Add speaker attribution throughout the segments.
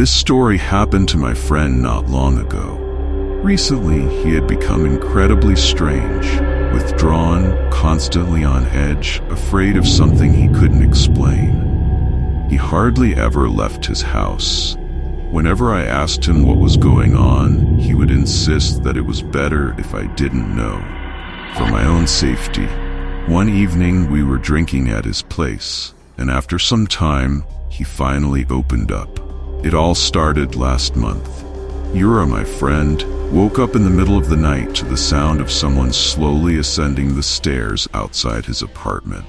Speaker 1: This story happened to my friend not long ago. Recently, he had become incredibly strange, withdrawn, constantly on edge, afraid of something he couldn't explain. He hardly ever left his house. Whenever I asked him what was going on, he would insist that it was better if I didn't know, for my own safety. One evening, we were drinking at his place, and after some time, he finally opened up. It all started last month. Yura, my friend, woke up in the middle of the night to the sound of someone slowly ascending the stairs outside his apartment.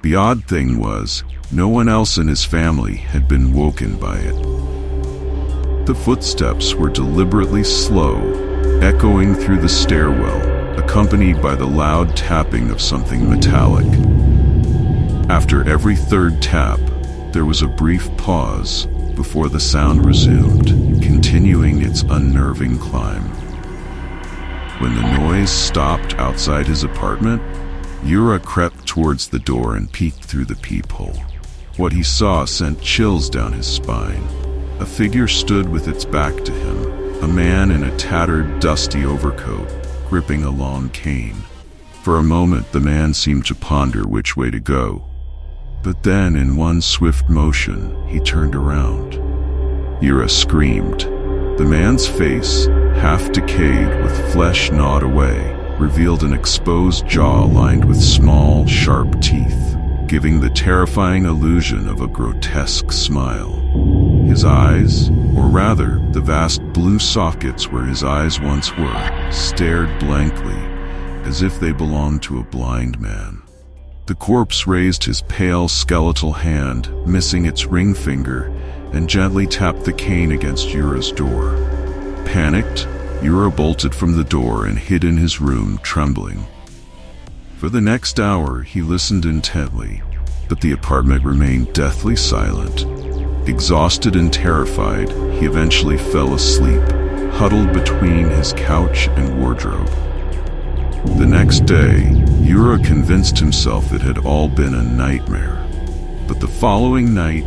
Speaker 1: The odd thing was, no one else in his family had been woken by it. The footsteps were deliberately slow, echoing through the stairwell, accompanied by the loud tapping of something metallic. After every third tap, there was a brief pause before the sound resumed, continuing its unnerving climb. When the noise stopped outside his apartment, Yura crept towards the door and peeked through the peephole. What he saw sent chills down his spine. A figure stood with its back to him, a man in a tattered, dusty overcoat, gripping a long cane. For a moment, the man seemed to ponder which way to go. But then, in one swift motion, he turned around. Yura screamed. The man's face, half decayed with flesh gnawed away, revealed an exposed jaw lined with small, sharp teeth, giving the terrifying illusion of a grotesque smile. His eyes, or rather, the vast blue sockets where his eyes once were, stared blankly, as if they belonged to a blind man. The corpse raised his pale skeletal hand, missing its ring finger, and gently tapped the cane against Yura's door. Panicked, Yura bolted from the door and hid in his room, trembling. For the next hour, he listened intently, but the apartment remained deathly silent. Exhausted and terrified, he eventually fell asleep, huddled between his couch and wardrobe. The next day, Yura convinced himself it had all been a nightmare. But the following night,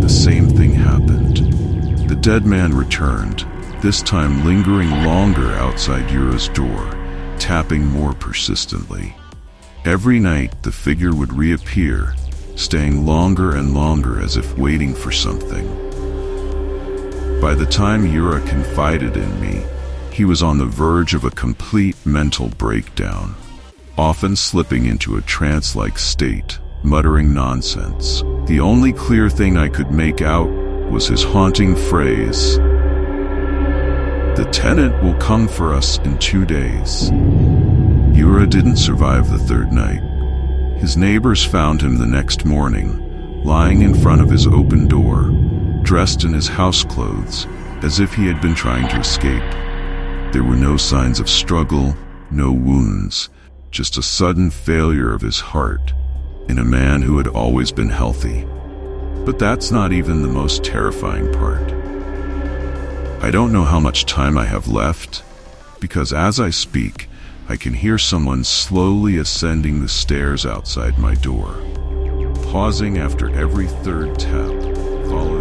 Speaker 1: the same thing happened. The dead man returned, this time lingering longer outside Yura's door, tapping more persistently. Every night, the figure would reappear, staying longer and longer as if waiting for something. By the time Yura confided in me, he was on the verge of a complete mental breakdown, often slipping into a trance-like state, muttering nonsense. The only clear thing I could make out was his haunting phrase, "The tenant will come for us in 2 days." Yura didn't survive the third night. His neighbors found him the next morning, lying in front of his open door, dressed in his house clothes, as if he had been trying to escape. There were no signs of struggle, no wounds, just a sudden failure of his heart in a man who had always been healthy. But that's not even the most terrifying part. I don't know how much time I have left, because as I speak, I can hear someone slowly ascending the stairs outside my door, pausing after every third tap, followed